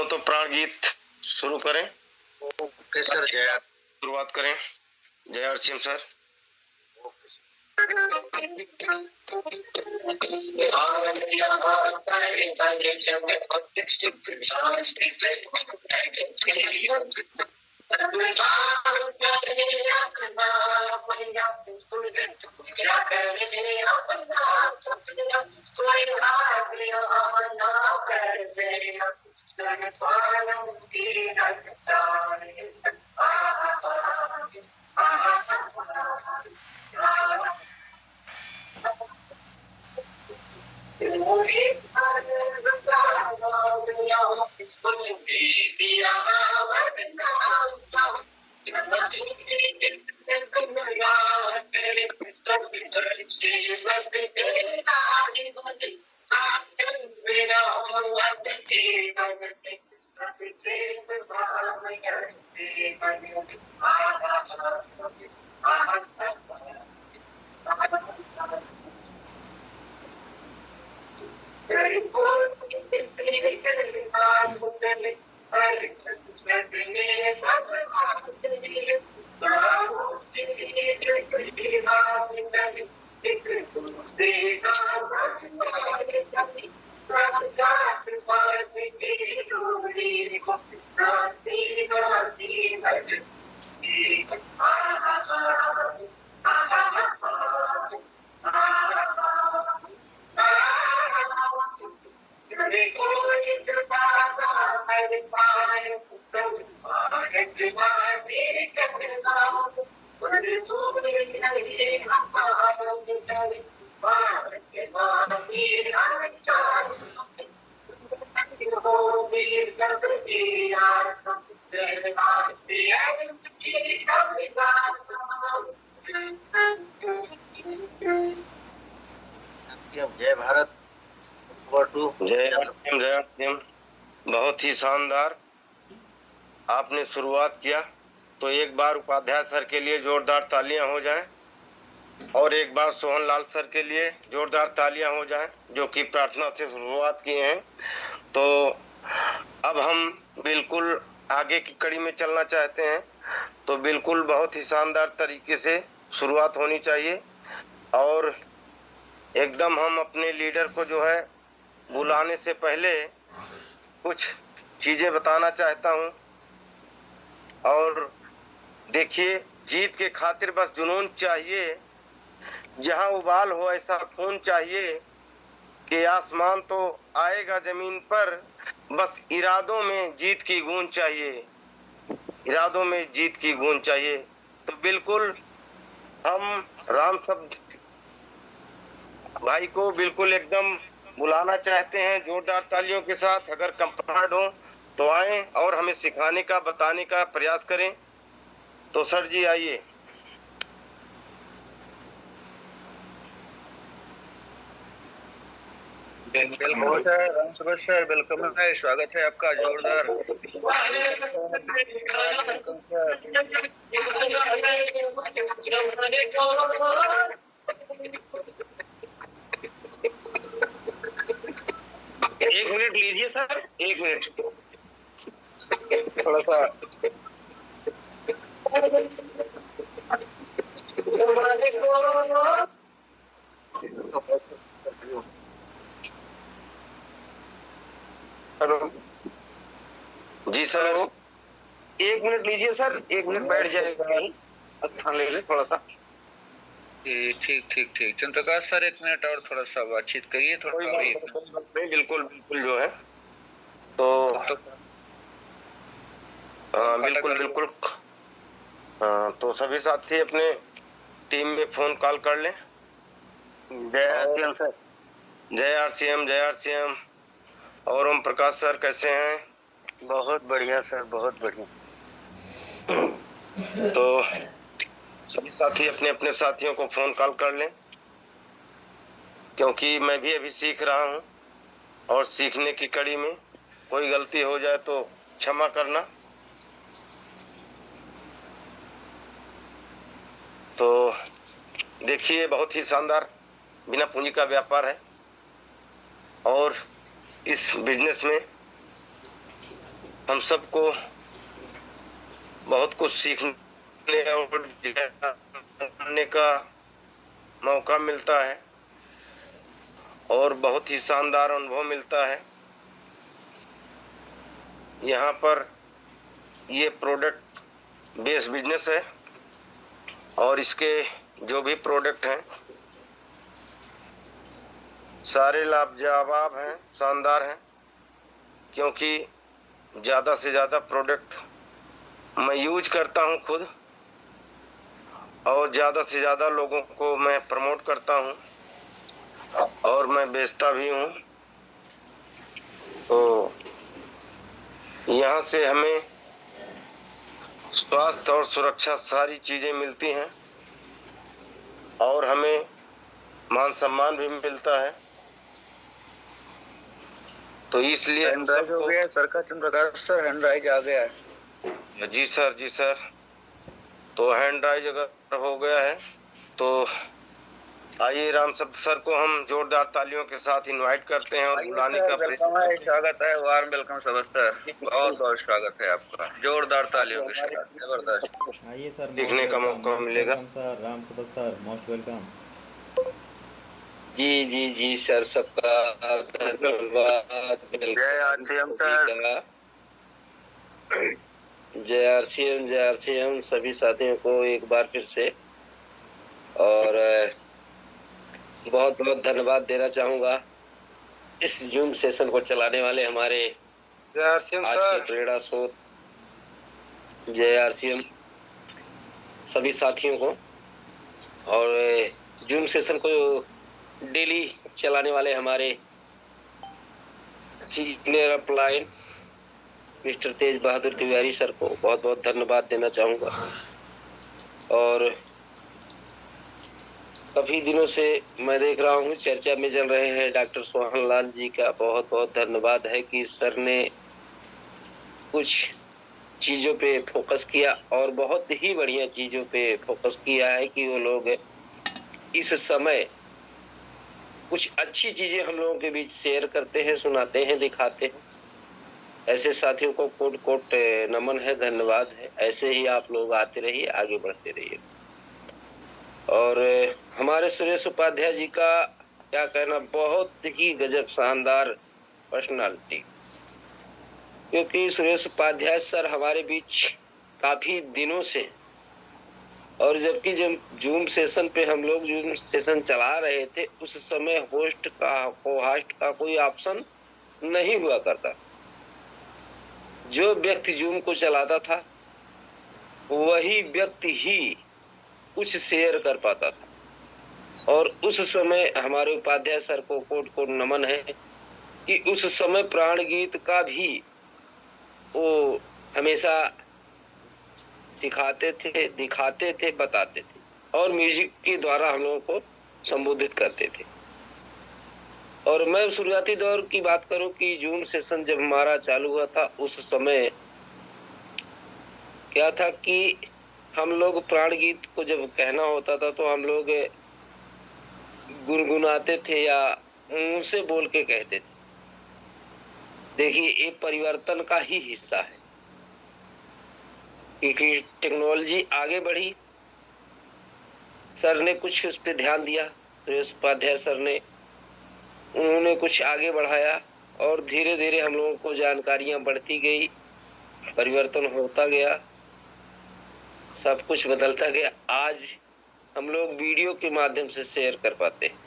तो प्राण गीत शुरू करें। ओके सर, जय शुरुआत करें। जय आरसीएम सर। जय भारत। जय आरसीएम, जय आरसीएम। बहुत ही शानदार आपने शुरुआत किया, तो एक बार उपाध्याय सर के लिए जोरदार तालियां हो जाएं और एक बार सोहन लाल सर के लिए जोरदार तालियां हो जाएं, जो कि प्रार्थना से शुरुआत किए हैं। तो अब हम बिल्कुल आगे की कड़ी में चलना चाहते हैं, तो बिल्कुल बहुत ही शानदार तरीके से शुरुआत होनी चाहिए और एकदम हम अपने लीडर को जो है बुलाने से पहले कुछ चीजें बताना चाहता हूं। और देखिए, जीत के खातिर बस जुनून चाहिए, जहां उबाल हो ऐसा खून चाहिए कि आसमान तो आएगा जमीन पर, बस इरादों में जीत की गूंज चाहिए, इरादों में जीत की गूंज चाहिए। तो बिल्कुल हम राम शब्द भाई को बिल्कुल एकदम बुलाना चाहते हैं जोरदार तालियों के साथ। अगर कंफर्ट हो तो आए और हमें सिखाने का बताने का प्रयास करें। तो सर जी आइए। वेलकम है, स्वागत है आपका जोरदार। एक मिनट लीजिए सर, एक मिनट थोड़ा सा हेलो जी सर, एक मिनट लीजिए सर, एक मिनट बैठ जाएगा, अच्छा ले ले थोड़ा सा। ठीक ठीक ठीक। चंद्रप्रकाश सर, एक मिनट और थोड़ा सा बातचीत करिए थोड़ा। नहीं, बिल्कुल बिल्कुल जो है तो बिल्कुल बिल्कुल। तो सभी साथी अपने टीम में फोन कॉल कर लें। जय आरसीएम सर। जय आरसीएम, जय आरसीएम। और ओम प्रकाश सर कैसे हैं? बहुत बढ़िया सर, बहुत बढ़िया। तो सभी साथी अपने अपने साथियों को फोन कॉल कर लें, क्योंकि मैं भी अभी सीख रहा हूं और सीखने की कड़ी में कोई गलती हो जाए तो क्षमा करना। तो देखिए, बहुत ही शानदार बिना पूंजी का व्यापार है और इस बिजनेस में हम सबको बहुत कुछ सीखने और जानने का मौका मिलता है और बहुत ही शानदार अनुभव मिलता है। यहाँ पर ये प्रोडक्ट बेस्ड बिजनेस है और इसके जो भी प्रोडक्ट हैं सारे लाजवाब हैं, शानदार हैं, क्योंकि ज़्यादा से ज़्यादा प्रोडक्ट मैं यूज करता हूँ खुद और ज़्यादा से ज़्यादा लोगों को मैं प्रमोट करता हूँ और मैं बेचता भी हूँ। तो यहाँ से हमें स्वास्थ्य और सुरक्षा सारी चीजें मिलती हैं और हमें मान सम्मान भी मिलता है। तो इसलिए हैंड राइज हो गया सर का चंद्रप्रकाश सर, हैंड राइज आ गया है। जी सर, जी सर। तो हैंड राइज अगर हो गया है तो आइए राम सर को हम जोरदार तालियों के साथ इनवाइट करते हैं और बुलाने का वेलकम है, स्वागत है, वार्म वेलकम सर, बहुत बहुत स्वागत है आपका, जोरदार तालियों के साथ, जबरदस्त। आइए सर, सीखने का मौका मिलेगा सर राम सुबह सर, मोस्ट वेलकम। जी जी जी सर, सबका धन्यवाद। जय आरसीएम सर। जय आरसीएम सभी साथियों को एक बार फिर से और बहुत बहुत धन्यवाद देना चाहूंगा इस जूम सेशन को चलाने वाले हमारे जय आरसीएम आज सर। के प्रेरणा स्रोत जय आरसीएम सभी साथियों को और जूम सेशन को डेली चलाने वाले हमारे सीनियर अपलाइन मिस्टर तेज बहादुर तिवारी सर को बहुत बहुत धन्यवाद देना चाहूंगा। और काफी दिनों से मैं देख रहा हूँ चर्चा में चल रहे हैं डॉक्टर सोहन लाल जी का बहुत बहुत धन्यवाद है कि सर ने कुछ चीजों पे फोकस किया और बहुत ही बढ़िया चीजों पे फोकस किया है कि वो लोग इस समय कुछ अच्छी चीजें हम लोगों के बीच शेयर करते हैं, सुनाते हैं, दिखाते हैं। ऐसे साथियों को कोट कोट नमन है, धन्यवाद है। ऐसे ही आप लोग आते रहिए, आगे बढ़ते रहिए। और हमारे सुरेश उपाध्याय जी का क्या कहना, बहुत ही गजब शानदार पर्सनालिटी, क्योंकि सुरेश उपाध्याय सर हमारे बीच काफी दिनों से, और जबकि जब जूम सेशन पे हम लोग जूम सेशन चला रहे थे उस समय होस्ट का कोई ऑप्शन नहीं हुआ करता। जो व्यक्ति जूम को चलाता था वही व्यक्ति ही कुछ शेयर कर पाता था। और उस समय हमारे उपाध्याय सर को कोट कोट नमन है कि उस समय प्राण गीत का भी वो हमेशा सिखाते थे, दिखाते थे, बताते थे और म्यूजिक के द्वारा हम लोगों को संबोधित करते थे। और मैं शुरुआती दौर की बात करूं कि जूम सेशन जब हमारा चालू हुआ था उस समय क्या था कि हम लोग प्राण गीत को जब कहना होता था तो हम लोग गुनगुनाते थे या मुंह से बोल के कहते थे। देखिए, ये परिवर्तन का ही हिस्सा है क्योंकि टेक्नोलॉजी आगे बढ़ी। सर ने कुछ उस पर ध्यान दिया, सुरेश उपाध्याय सर ने, उन्होंने कुछ आगे बढ़ाया और धीरे धीरे हम लोगों को जानकारियां बढ़ती गई, परिवर्तन होता गया, सब कुछ बदलता गया। आज हम लोग वीडियो के माध्यम से शेयर कर पाते हैं,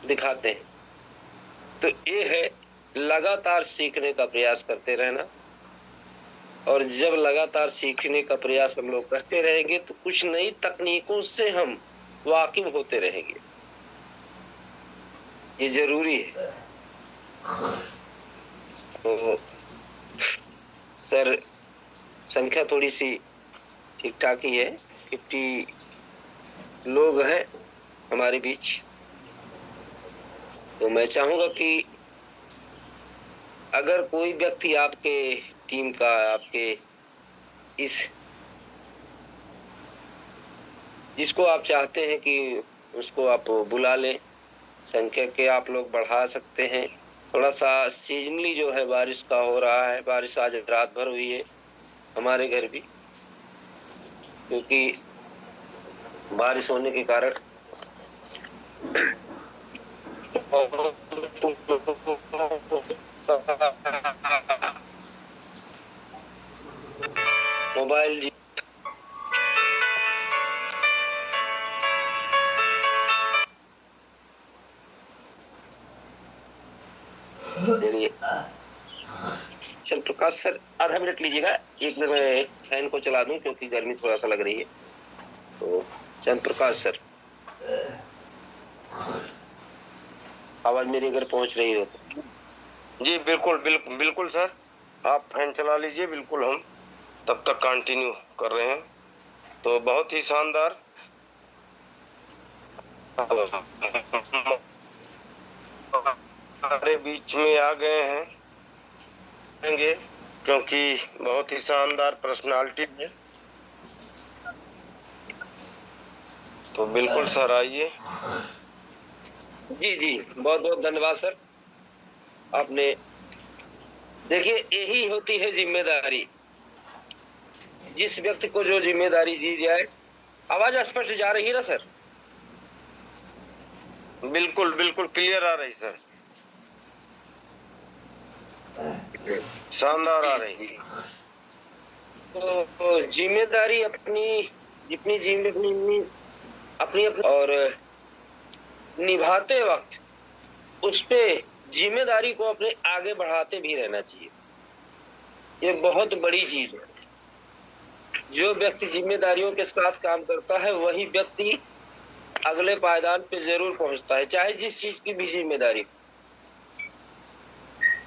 दिखाते हैं। तो ये है लगातार सीखने का प्रयास करते रहना, और जब लगातार सीखने का प्रयास हम लोग करते रहेंगे तो कुछ नई तकनीकों से हम वाकिफ होते रहेंगे, ये जरूरी है। तो सर संख्या थोड़ी सी ठीक ठाक ही है, 50 लोग हैं हमारे बीच। तो मैं चाहूंगा कि अगर कोई व्यक्ति आपके टीम का, आपके इस जिसको आप चाहते हैं कि उसको आप बुला लें, संख्या के आप लोग बढ़ा सकते हैं थोड़ा सा सीजनली जो है बारिश का हो रहा है। बारिश आज रात भर हुई है हमारे घर भी, क्योंकि बारिश होने के कारण मोबाइल चलिए, चल प्रकाश सर आधा मिनट लीजिएगा, एक मिनट में फैन को चला दूं क्योंकि गर्मी थोड़ा सा लग रही है। तो चंद्र प्रकाश सर, आवाज मेरे घर पहुंच रही हो तो? जी बिल्कुल बिल्कुल बिल्कुल सर, आप फैन चला लीजिए, बिल्कुल हम तब तक कंटिन्यू कर रहे हैं। तो बहुत ही शानदार हमारे बीच में आ गए हैं क्योंकि बहुत ही शानदार पर्सनालिटी है। तो बिल्कुल सर आइए। जी जी, बहुत बहुत धन्यवाद सर। आपने देखिए, यही होती है जिम्मेदारी। जिस व्यक्ति को जो जिम्मेदारी दी जाए। आवाज स्पष्ट जा रही है ना सर? बिल्कुल बिल्कुल क्लियर आ रही सर, शानदार आ रही। तो जिम्मेदारी अपनी जितनी जिम्मेदारी अपनी और निभाते वक्त उस पे जिम्मेदारी को अपने आगे बढ़ाते भी रहना चाहिए। ये बहुत बड़ी चीज है। जो व्यक्ति जिम्मेदारियों के साथ काम करता है वही व्यक्ति अगले पायदान पे जरूर पहुंचता है, चाहे जिस चीज की भी जिम्मेदारी।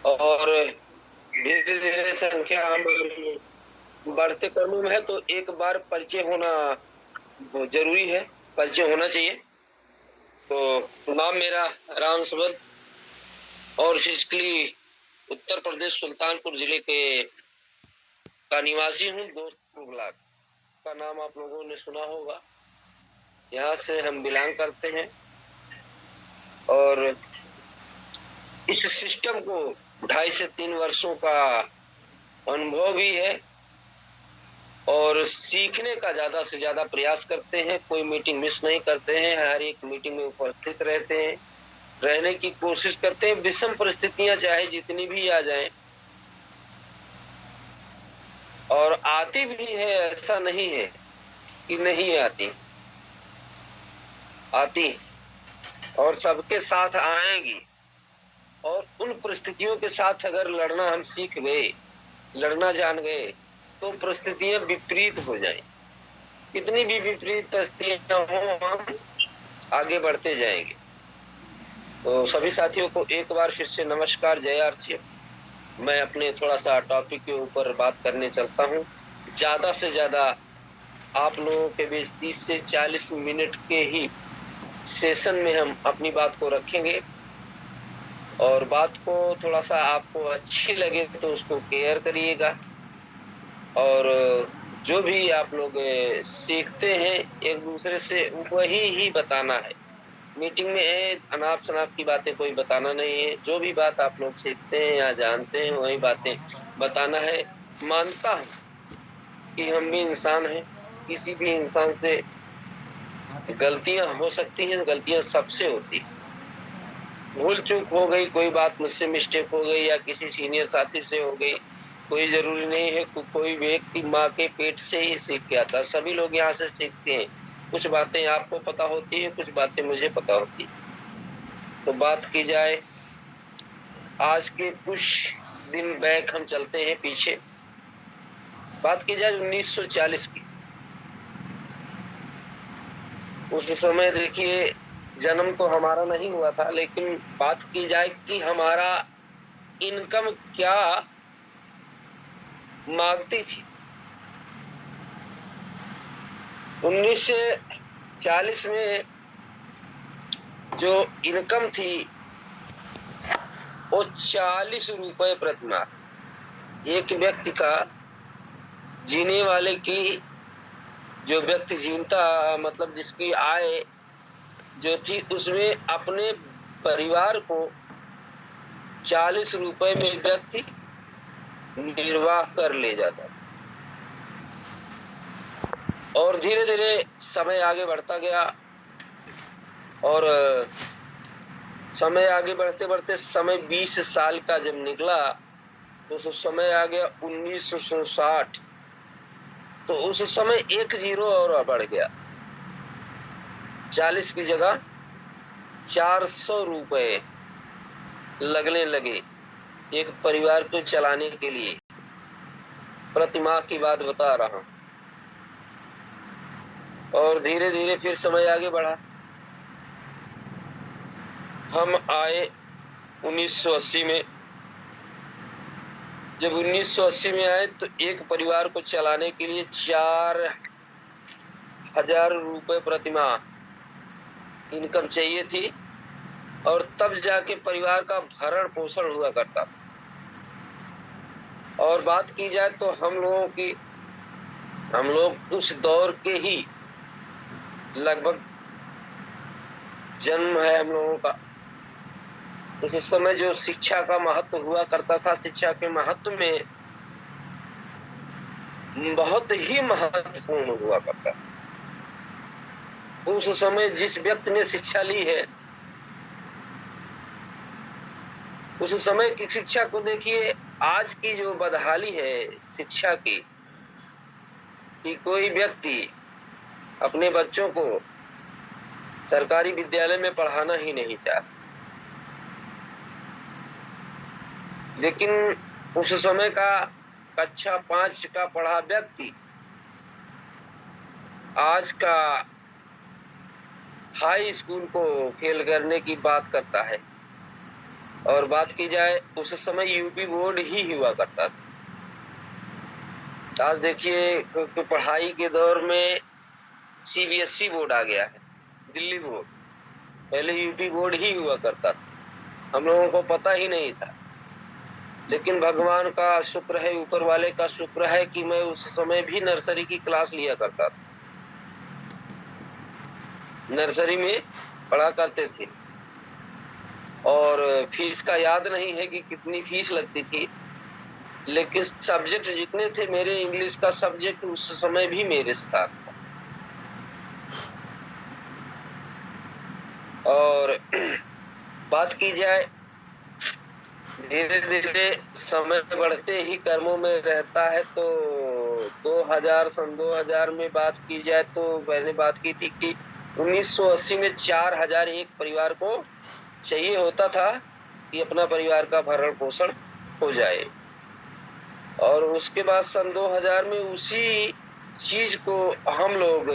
और धीरे धीरे संख्या हम बढ़ते क्रम में है, तो एक बार परिचय होना जरूरी है, परिचय होना चाहिए। तो नाम मेरा राम सबद और फिजिकली उत्तर प्रदेश सुल्तानपुर जिले के का निवासी हूँ। दोस्तपुर ब्लॉक का नाम आप लोगों ने सुना होगा, यहाँ से हम बिलोंग करते हैं। और इस सिस्टम को 2.5 से 3 वर्षों का अनुभव भी है और सीखने का ज्यादा से ज्यादा प्रयास करते हैं। कोई मीटिंग मिस नहीं करते हैं, हर एक मीटिंग में उपस्थित रहते हैं, रहने की कोशिश करते हैं। विषम परिस्थितियां चाहे जितनी भी आ जाएं, और आती भी है, ऐसा नहीं है कि नहीं आती, आती और सबके साथ आएंगी। और उन परिस्थितियों के साथ अगर लड़ना हम सीख गए, लड़ना जान गए, तो परिस्थितियां विपरीत हो जाए। कितनी भी विपरीत परिस्थितियां हो, हम आगे बढ़ते जाएंगे। तो सभी साथियों को एक बार फिर से नमस्कार, जय आरसीएफ। मैं अपने थोड़ा सा टॉपिक के ऊपर बात करने चलता हूँ। ज्यादा से ज्यादा आप लोगों के बीच 30 से 40 मिनट के ही सेशन में हम अपनी बात को रखेंगे, और बात को थोड़ा सा आपको अच्छी लगे तो उसको केयर करिएगा। और जो भी आप लोग सीखते हैं एक दूसरे से वही ही बताना है। मीटिंग में अनाप शनाप की बातें कोई बताना नहीं है। जो भी बात आप लोग सीखते हैं या जानते हैं वही बातें बताना है। मानता हूं कि हम भी इंसान हैं, किसी भी इंसान से गलतियां हो सकती हैं, गलतियां सबसे होती हैं। भूल चूक हो गई, कोई बात मुझसे मिस्टेक हो गई या किसी सीनियर साथी से हो गई, कोई जरूरी नहीं है कोई व्यक्ति माँ के पेट से ही सीख के आता। सभी लोग यहाँ से सीखते हैं। कुछ बातें आपको पता होती है, कुछ बातें मुझे पता होती है। तो बात की जाए आज के कुछ दिन बैक, हम चलते हैं पीछे, बात की जाए 1940 की। उस समय देखिए, जन्म तो हमारा नहीं हुआ था, लेकिन बात की जाए कि हमारा इनकम क्या मांगती थी। 1940 में जो इनकम थी वो 40 रुपए प्रति माह। एक व्यक्ति का जीने वाले की, जो व्यक्ति जीवता मतलब जिसकी आय जो थी, उसमें अपने परिवार को 40 रुपए में व्यक्ति निर्वाह कर ले जाता। और धीरे धीरे समय आगे बढ़ता गया और समय आगे बढ़ते बढ़ते समय 20 साल का जब निकला तो उस समय आ गया 1960। तो उस समय 1 जीरो और बढ़ गया, 40 की जगह 400 रुपए लगने लगे एक परिवार को चलाने के लिए। प्रति माह की बात बता रहा हूं। और धीरे धीरे फिर समय आगे बढ़ा। हम आए 1980 में। जब 1980 में आए तो एक परिवार को चलाने के लिए 4000 रुपए प्रति माह इनकम चाहिए थी और तब जाके परिवार का भरण पोषण हुआ करता था। और बात की जाए तो हम लोग उस दौर के ही लगभग जन्म है हम लोगों का। उस समय जो शिक्षा का महत्व हुआ करता था, शिक्षा के महत्व में बहुत ही महत्वपूर्ण हुआ करता था। उस समय जिस व्यक्ति ने शिक्षा ली है, उस समय की शिक्षा को देखिए। आज की जो बदहाली है शिक्षा की, कि कोई व्यक्ति अपने बच्चों को सरकारी विद्यालय में पढ़ाना ही नहीं चाहता। लेकिन उस समय का कक्षा 5 का पढ़ा व्यक्ति आज का हाई स्कूल को फेल करने की बात करता है। और बात की जाए उस समय यूपी बोर्ड ही हुआ करता था। आज देखिए पढ़ाई के दौर में सीबीएसई बोर्ड आ गया है, दिल्ली बोर्ड। पहले यूपी बोर्ड ही हुआ करता था, हम लोगों को पता ही नहीं था। लेकिन भगवान का शुक्र है, ऊपर वाले का शुक्र है कि मैं उस समय भी नर्सरी की क्लास लिया करता था। नर्सरी में पढ़ा करते थे और फीस का याद नहीं है कि कितनी फीस लगती थी। लेकिन सब्जेक्ट जितने थे मेरे, इंग्लिश का सब्जेक्ट उस समय भी मेरे साथ था। और बात की जाए धीरे धीरे समय बढ़ते ही कर्मों में रहता है। तो 2000 में बात की जाए तो मैंने बात की थी कि 1980 में 4000 एक परिवार को चाहिए होता था कि अपना परिवार का भरण पोषण हो जाए। और उसके बाद सन 2000 में उसी चीज को हम लोग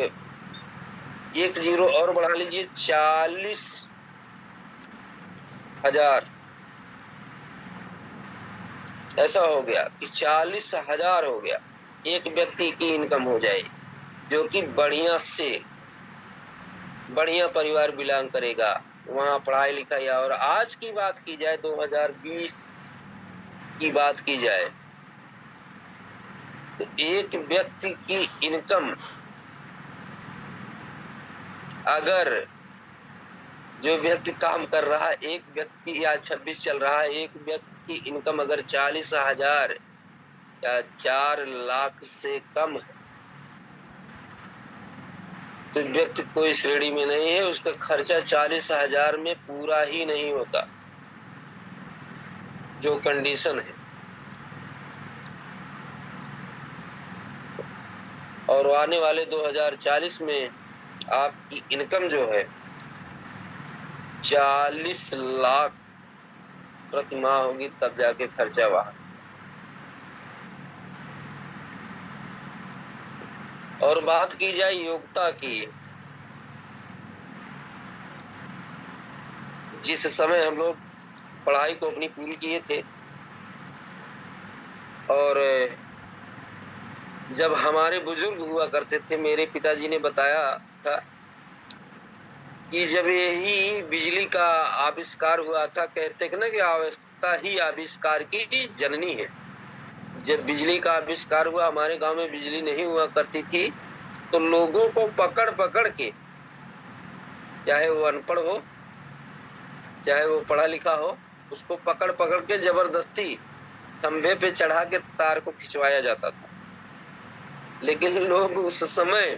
1 जीरो और बढ़ा लीजिए, 40,000 ऐसा हो गया कि 40,000 हो गया एक व्यक्ति की इनकम हो जाए, जो कि बढ़िया से बढ़िया परिवार बिलोंग करेगा, वहां पढ़ाई लिखाई। और आज की बात की जाए, 2020 की बात की जाए तो एक व्यक्ति की इनकम, अगर जो व्यक्ति काम कर रहा है, एक व्यक्ति या 26 चल रहा है, एक व्यक्ति की इनकम अगर 40,000 या 4 लाख से कम है तो व्यक्ति कोई श्रेणी में नहीं है। उसका खर्चा 40,000 में पूरा ही नहीं होता, जो कंडीशन है। और आने वाले 2040 में आपकी इनकम जो है 40 लाख प्रति माह होगी, तब जाके खर्चा वहां। और बात की जाए योग्यता की, जिस समय हम लोग पढ़ाई को अपनी पूरी किए थे और जब हमारे बुजुर्ग हुआ करते थे, मेरे पिताजी ने बताया था कि जब यही बिजली का आविष्कार हुआ था, कहते हैं ना कि आवश्यकता ही आविष्कार की जननी है। जब बिजली का आविष्कार हुआ, हमारे गांव में बिजली नहीं हुआ करती थी, तो लोगों को पकड़ पकड़ के, चाहे वो अनपढ़ हो चाहे वो पढ़ा लिखा हो, उसको पकड़ पकड़ के जबरदस्ती खंभे पे चढ़ा के तार को खिंचवाया जाता था, लेकिन लोग उस समय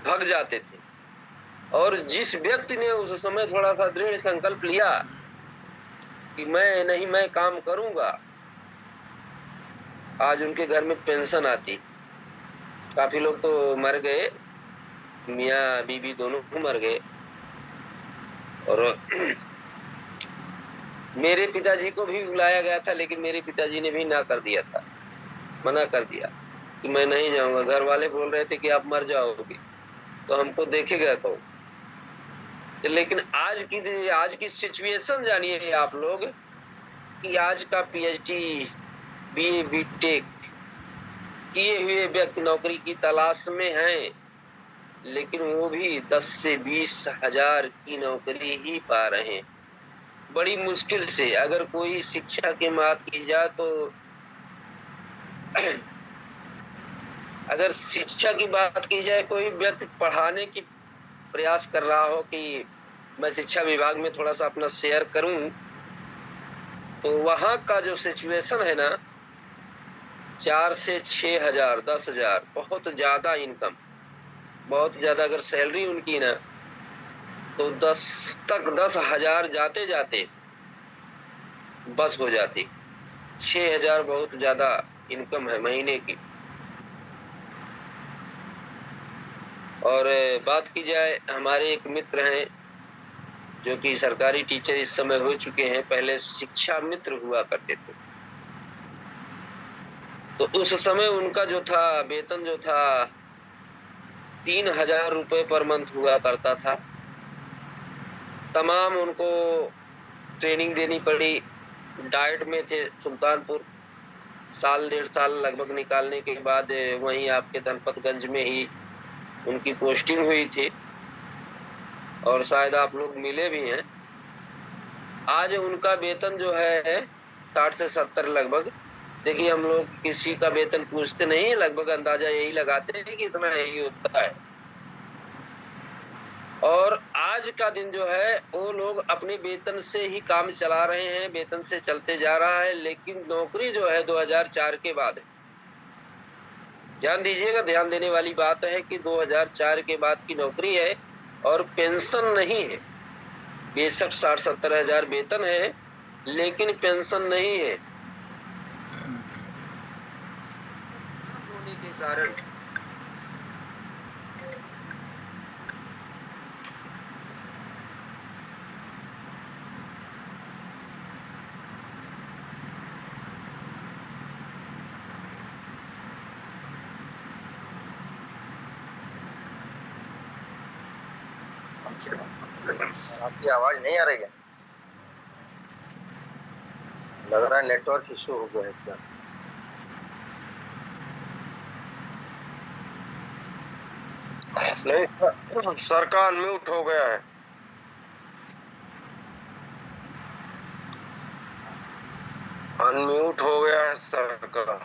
भाग जाते थे। और जिस व्यक्ति ने उस समय थोड़ा सा दृढ़ संकल्प लिया कि मैं काम करूंगा, आज उनके घर में पेंशन आती। काफी लोग तो मर गए, मियाँ बीबी दोनों मर गए। और मेरे पिताजी को भी बुलाया गया था, लेकिन मेरे पिताजी ने भी ना कर दिया था, मना कर दिया कि मैं नहीं जाऊंगा। घर वाले बोल रहे थे कि आप मर जाओगे तो हमको देखेगा कौन। लेकिन आज की सिचुएशन जानिए आप लोग कि आज का पीएचडी बीए बीटेक किए हुए व्यक्ति नौकरी की तलाश में हैं, लेकिन वो भी 10 से 20 हजार की नौकरी ही पा रहे हैं, बड़ी मुश्किल से। अगर कोई शिक्षा की बात की जाए तो अगर शिक्षा की बात की जाए, कोई व्यक्ति पढ़ाने की प्रयास कर रहा हो कि मैं शिक्षा विभाग में थोड़ा सा अपना शेयर करूं, तो वहां का जो सिचुएशन है ना, 4 से 6 हजार, 10 हजार, बहुत ज्यादा इनकम, बहुत ज्यादा। अगर सैलरी उनकी ना तो 10 हजार जाते जाते बस हो जाती। 6 हजार बहुत ज्यादा इनकम है महीने की। और बात की जाए, हमारे एक मित्र हैं जो कि सरकारी टीचर इस समय हो चुके हैं, पहले शिक्षा मित्र हुआ करते थे। तो उस समय उनका जो था वेतन जो था 3,000 रुपए पर मंथ हुआ करता था। तमाम उनको ट्रेनिंग देनी पड़ी। डाइट में थे सुल्तानपुर, साल 1.5 साल लगभग निकालने के बाद वहीं आपके धनपतगंज में ही उनकी पोस्टिंग हुई थी, और शायद आप लोग मिले भी हैं। आज उनका वेतन जो है 60 से 70 लगभग। देखिए, हम लोग किसी का वेतन पूछते नहीं, लगभग अंदाजा यही लगाते हैं कि इतना यही होता है। और आज का दिन जो है वो लोग अपने वेतन से ही काम चला रहे हैं, वेतन से चलते जा रहा है। लेकिन नौकरी जो है 2004 के बाद है। ध्यान दीजिएगा, ध्यान देने वाली बात है कि 2004 के बाद की नौकरी है और पेंशन नहीं है। बेशक 60-70 हजार वेतन है, लेकिन पेंशन नहीं है। होने के कारण आपकी आवाज नहीं आ रही है, लग रहा है नेटवर्क इशू हो गया है क्या? नहीं, सर का अनम्यूट हो गया है। अनम्यूट हो गया है सर का।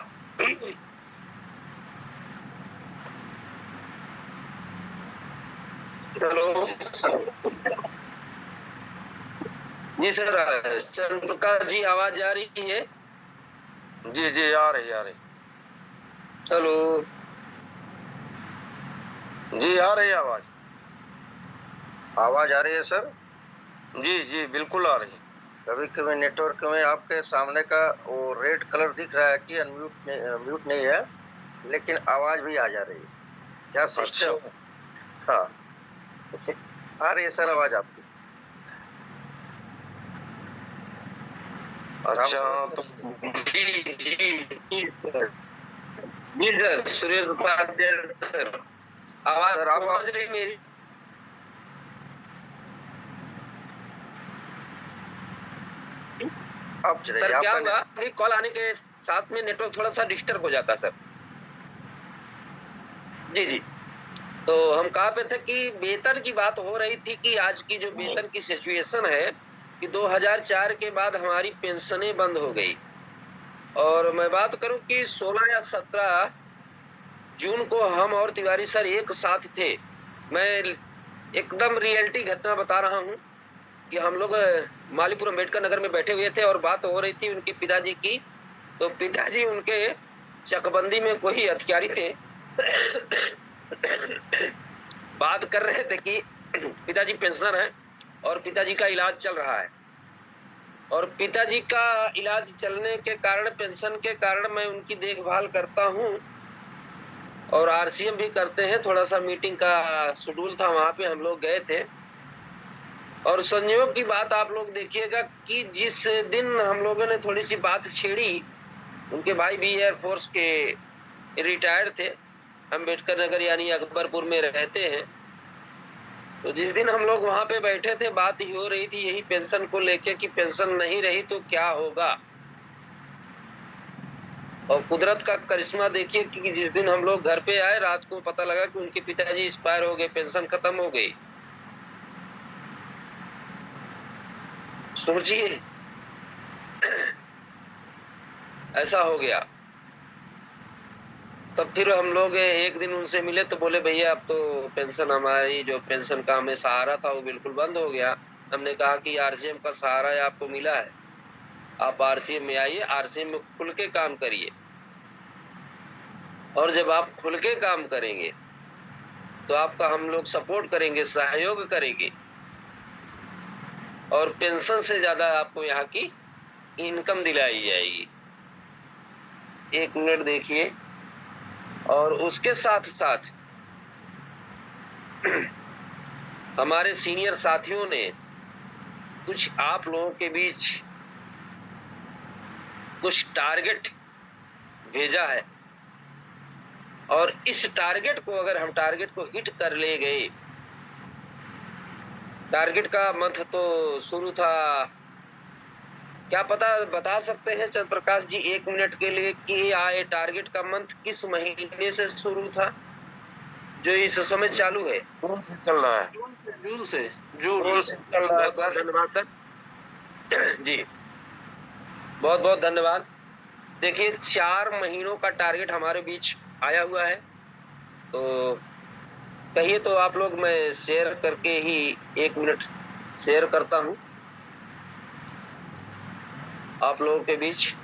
हेलो जी सर, चंद्रप्रकाश जी आवाज आ रही है? जी जी, आ रही आ रही। हेलो जी, आ रही आवाज। आवाज आ रही है सर? जी जी, बिल्कुल आ रही। कभी कभी नेटवर्क में आपके सामने का वो रेड कलर दिख रहा है कि म्यूट नहीं है, लेकिन आवाज भी आ जा रही है। क्या सिस्टम? हाँ, आ रही है सर आवाज आपकी। अच्छा, तो जी जी सर, सुरेश उपाध्याय सर, आवाज सर, आप समझ रही मेरी? आप सर क्या हुआ कि कॉल आने के साथ में नेटवर्क थोड़ा सा डिस्टर्ब हो जाता सर। जी जी, तो हम कहाँ पे थे कि वेतन की बात हो रही थी कि आज की जो वेतन की सिचुएशन है कि 2004 के बाद हमारी पेंशनें बंद हो गई। और मैं बात करूं कि 16 या 17 जून को हम और तिवारी सर एक साथ थे। मैं एकदम रियलिटी घटना बता रहा हूं कि हम लोग मालीपुर अम्बेडकर नगर में बैठे हुए थे और बात हो रही थी उनके पिताजी की। तो पिताजी उनके चकबंदी में कोई अधिकारी थे बात कर रहे थे कि पिताजी पेंशनर हैं और पिताजी का इलाज चल रहा है, और पिताजी का इलाज चलने के कारण, पेंशन के कारण मैं उनकी देखभाल करता हूँ और आरसीएम भी करते हैं। थोड़ा सा मीटिंग का शेड्यूल था, वहां पे हम लोग गए थे। और संयोग की बात आप लोग देखिएगा कि जिस दिन हम लोगों ने थोड़ी सी बात छेड़ी, उनके भाई भी एयरफोर्स के रिटायर्ड थे, अम्बेडकर नगर यानी अकबरपुर में रहते हैं। तो जिस दिन हम लोग वहां पे बैठे थे, बात ही हो रही थी यही पेंशन को लेके कि पेंशन नहीं रही तो क्या होगा। और कुदरत का करिश्मा देखिए कि जिस दिन हम लोग घर पे आए, रात को पता लगा कि उनके पिताजी एक्सपायर हो गए, पेंशन खत्म हो गई। सोचिए ऐसा हो गया। तब फिर हम लोग एक दिन उनसे मिले तो बोले भैया अब तो पेंशन, हमारी जो पेंशन का हमें सहारा था वो बिल्कुल बंद हो गया। हमने कहा कि आरसीएम का सहारा आपको मिला है, आप आरसीएम में आइए, आरसीएम में खुल के काम करिए, और जब आप खुल के काम करेंगे तो आपका हम लोग सपोर्ट करेंगे, सहयोग करेंगे, और पेंशन से ज्यादा आपको यहाँ की इनकम दिलाई जाएगी। 1 मिनट देखिए। और उसके साथ साथ हमारे सीनियर साथियों ने कुछ आप लोगों के बीच कुछ टारगेट भेजा है, और इस टारगेट को, अगर हम टारगेट को हिट कर ले गए, टारगेट का मंथ तो शुरू था, क्या पता बता सकते हैं चंद्र प्रकाश जी 1 मिनट के लिए कि ये टारगेट का मंथ किस महीने से शुरू था जो इस समय चालू है? जून से चल रहा है। जून से। जून से चल रहा है बहुत बहुत सर। धन्यवाद सर जी, बहुत बहुत धन्यवाद। देखिए 4 महीनों का टारगेट हमारे बीच आया हुआ है। तो कहिए तो आप लोग, मैं शेयर करके ही 1 मिनट शेयर करता हूं आप लोगों के बीच।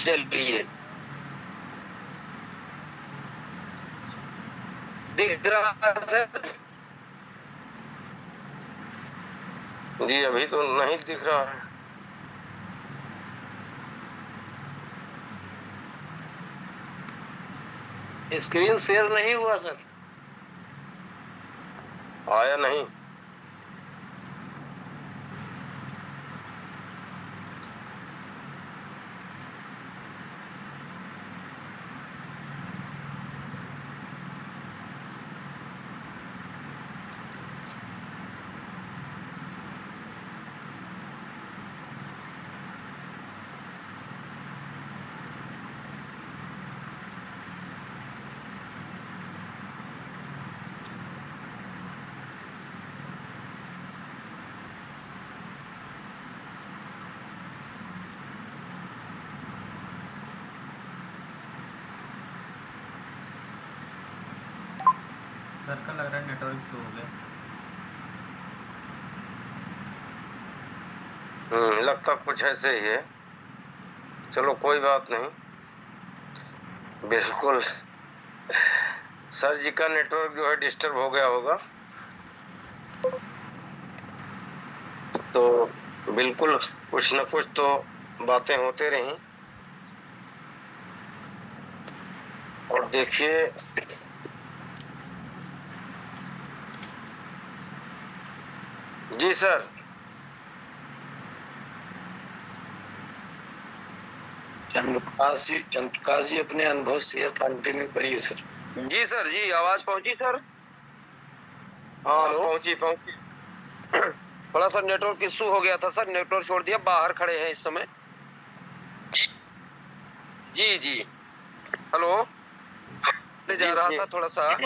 चलिए, दिख रहा है सर? जी अभी तो नहीं दिख रहा है। स्क्रीन शेयर नहीं हुआ सर? आया नहीं। सर का लग रहा है नेटवर्क इशू हो गया। लगता कुछ ऐसे ही है। चलो कोई बात नहीं, बिल्कुल सर जी का नेटवर्क जो है डिस्टर्ब हो गया होगा, तो बिल्कुल कुछ न कुछ तो बातें होते रही। और देखिए, जी सर। चंद्रप्रकाश जी अपने अनुभव शेयर कंटिन्यू करिए सर। जी सर, जी आवाज पहुंची सर? हाँ, हेलो? पहुंची। थोड़ा सा नेटवर्क इशू हो गया था सर, नेटवर्क छोड़ दिया, बाहर खड़े हैं इस समय। जी जी, हेलो। मैं जा रहा जी। था, थोड़ा सा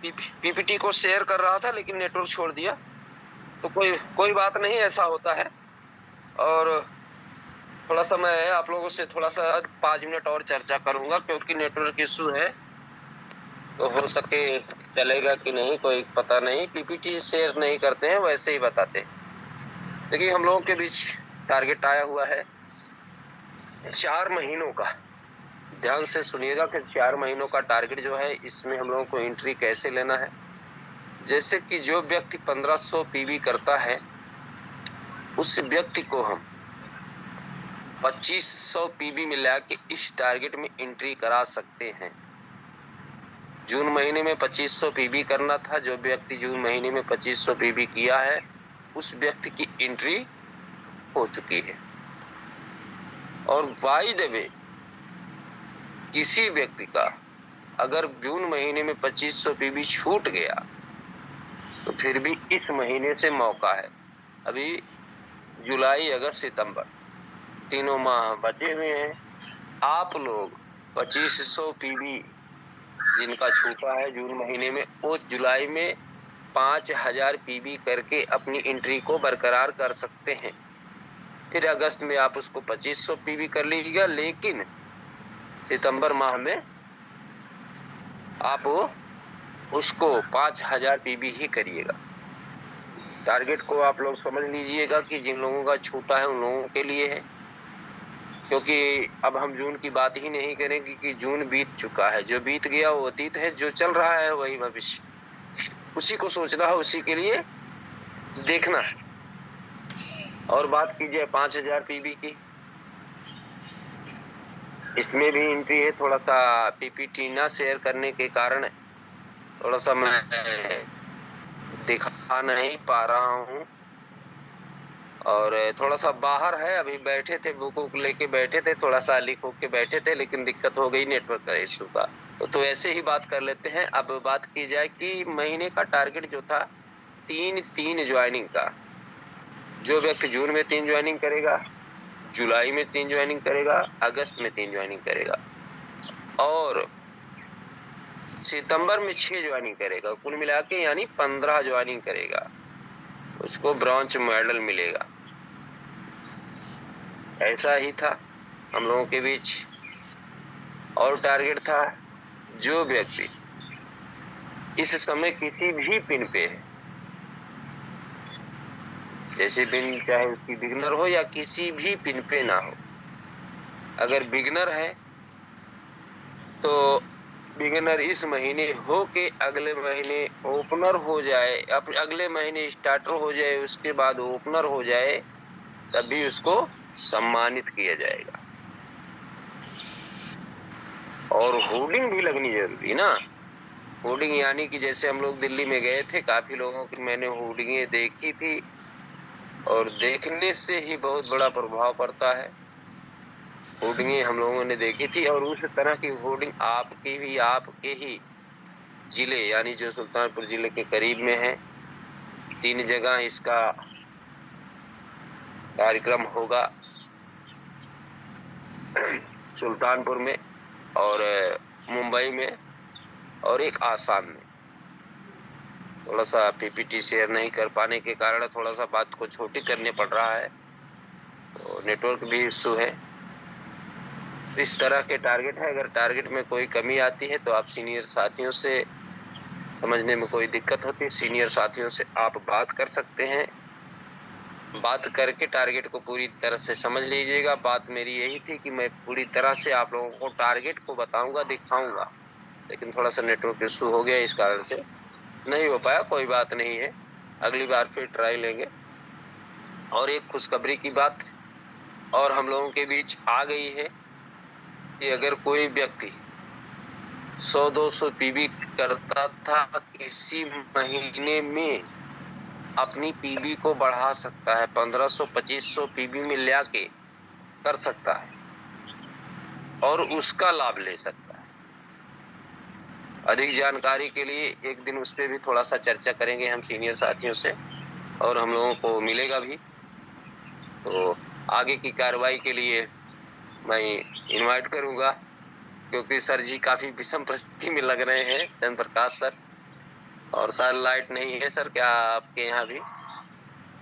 पीपीटी को शेयर कर रहा था, लेकिन नेटवर्क छोड़ दिया। तो कोई बात नहीं, ऐसा होता है। और थोड़ा सा मैं आप लोगों से थोड़ा सा 5 मिनट और चर्चा करूंगा, क्योंकि नेटवर्क इशू है। तो हो सके चलेगा कि नहीं कोई पता नहीं, पीपीटी शेयर नहीं करते हैं, वैसे ही बताते हैं। देखिए, हम लोगों के बीच टारगेट आया हुआ है 4 महीनों का। ध्यान से सुनिएगा कि 4 महीनों का टारगेट जो है, इसमें हम लोगों को एंट्री कैसे लेना है। जैसे कि जो व्यक्ति 1500 पीवी करता है, उस व्यक्ति को हम 2500 पीवी मिला के इस टारगेट में एंट्री करा सकते हैं। जून महीने में 2500 पीवी करना था। जो व्यक्ति जून महीने में 2500 पीवी किया है, उस व्यक्ति की एंट्री हो चुकी है। और बाय द वे, किसी व्यक्ति का अगर जून महीने में 2500 पीवी छूट गया, तो फिर भी इस महीने से मौका है। अभी जुलाई, अगस्त, सितंबर तीनों माह बचे हुए हैं। आप लोग 2500 पीवी जिनका छूटा है जून महीने में, वो जुलाई में 5000 पीवी करके अपनी एंट्री को बरकरार कर सकते हैं। फिर अगस्त में आप उसको 2500 पीवी कर लीजिएगा, लेकिन सितंबर माह में आप उसको 5000 पीवी ही करिएगा। टारगेट को आप लोग समझ लीजिएगा कि जिन लोगों का छूटा है उन लोगों के लिए है, क्योंकि अब हम जून की बात ही नहीं करेंगे कि जून बीत चुका है। जो बीत गया वो अतीत है, जो चल रहा है वही भविष्य। उसी को सोचना है, उसी के लिए देखना है। और बात कीजिए 5000 पीवी की, इसमें भी एंट्री है। थोड़ा सा पीपीटी ना शेयर करने के कारण थोड़ा सा मैं दिखा नहीं पा रहा हूँ, और थोड़ा सा बाहर है। अभी बैठे थे, बुक वुक लेके बैठे थे, थोड़ा सा लिख के बैठे थे, लेकिन दिक्कत हो गई नेटवर्क का इशू का। तो ऐसे ही बात कर लेते हैं। अब बात की जाए कि महीने का टारगेट जो था 3 ज्वाइनिंग का। जो व्यक्ति जून में 3 ज्वाइनिंग करेगा, जुलाई में 3 ज्वाइनिंग करेगा, अगस्त में 3 ज्वाइनिंग करेगा, और सितंबर में 6 ज्वाइनिंग करेगा, कुल मिला के यानी 15 ज्वाइनिंग करेगा, उसको ब्रॉन्ज मेडल मिलेगा। ऐसा ही था हम लोगों के बीच। और टारगेट था, जो व्यक्ति इस समय किसी भी पिन पे है, जैसे पिन चाहे उसकी बिगनर हो या किसी भी पिन पे ना हो, अगर बिगनर है तो बिगनर इस महीने हो के अगले महीने ओपनर हो जाए, अगले महीने स्टार्टर हो जाए, उसके बाद ओपनर हो जाए, तभी उसको सम्मानित किया जाएगा। और होर्डिंग भी लगनी जरूरी ना। होर्डिंग यानी कि जैसे हम लोग दिल्ली में गए थे, काफी लोगों की मैंने होर्डिंगें देखी थी, और देखने से ही बहुत बड़ा प्रभाव पड़ता है। होर्डिंगें हम लोगों ने देखी थी, और उस तरह की होर्डिंग आपके ही जिले यानी जो सुल्तानपुर जिले के करीब में है। 3 जगह इसका कार्यक्रम होगा, सुल्तानपुर में, और मुंबई में, और एक आसाम में। थोड़ा सा पीपीटी शेयर नहीं कर पाने के कारण थोड़ा सा बात को छोटी करने पड़ रहा है, तो नेटवर्क भी इशू है। इस तरह के टारगेट है। अगर टारगेट में कोई कमी आती है तो आप सीनियर साथियों से, समझने में कोई दिक्कत होती है, सीनियर साथियों से आप बात कर सकते हैं। बात करके टारगेट को पूरी तरह से समझ लीजिएगा। बात मेरी यही थी कि मैं पूरी तरह से आप लोगों को टारगेट को बताऊंगा, दिखाऊंगा, लेकिन थोड़ा सा नेटवर्क इशू हो गया, इस कारण से नहीं हो पाया। कोई बात नहीं है, अगली बार फिर ट्राई लेंगे। और एक खुशखबरी की बात और हम लोगों के बीच आ गई है कि अगर कोई व्यक्ति 100-200 पीबी करता था किसी महीने में, अपनी पीबी को बढ़ा सकता है, 1500-2500 पीबी में ले आके कर सकता है और उसका लाभ ले सकता है। अधिक जानकारी के लिए एक दिन उस पर भी थोड़ा सा चर्चा करेंगे हम सीनियर साथियों से, और हम लोगों को मिलेगा भी। तो आगे की कार्रवाई के लिए मैं इनवाइट करूंगा, क्योंकि सर जी काफी विषम परिस्थिति में लग रहे हैं, चंद्र प्रकाश सर। और सर लाइट नहीं है सर क्या आपके यहाँ भी?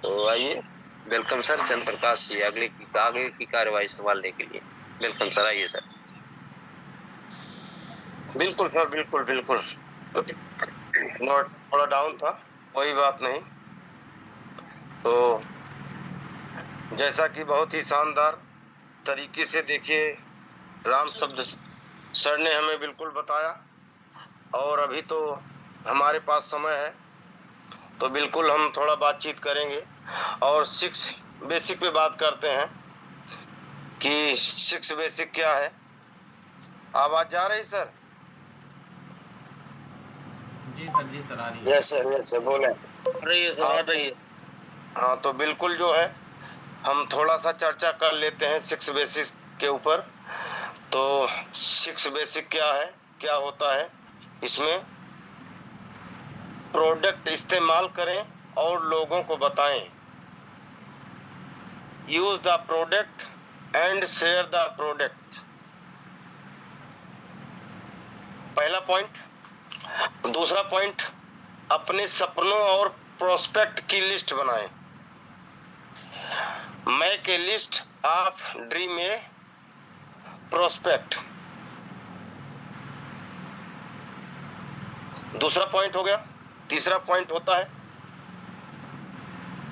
तो आइए, वेलकम सर चंद्र प्रकाश जी, आगे की कार्रवाई संभालने के लिए वेलकम सर, आइए सर। बिल्कुल सर, बिल्कुल बिल्कुल। थोड़ा डाउन था, कोई बात नहीं। तो जैसा कि बहुत ही शानदार तरीके से देखिए राम शब्द सर ने हमें बिल्कुल बताया, और अभी तो हमारे पास समय है तो बिल्कुल हम थोड़ा बातचीत करेंगे और 6 बेसिक पे बात करते हैं कि 6 बेसिक क्या है। आवाज जा रही सर? जी सर आ रही है। यस सर बोले। रही है सर, आ रही है। हाँ, तो बिल्कुल जो है हम थोड़ा सा चर्चा कर लेते हैं 6 बेसिक के ऊपर। तो 6 बेसिक क्या है, क्या होता है इसमें? प्रोडक्ट इस्तेमाल करें और लोगों को बताएं। Use the product and share the product, पहला पॉइंट। दूसरा पॉइंट, अपने सपनों और प्रोस्पेक्ट की लिस्ट बनाएं। Make a list of dream A prospect, दूसरा पॉइंट हो गया। तीसरा पॉइंट होता है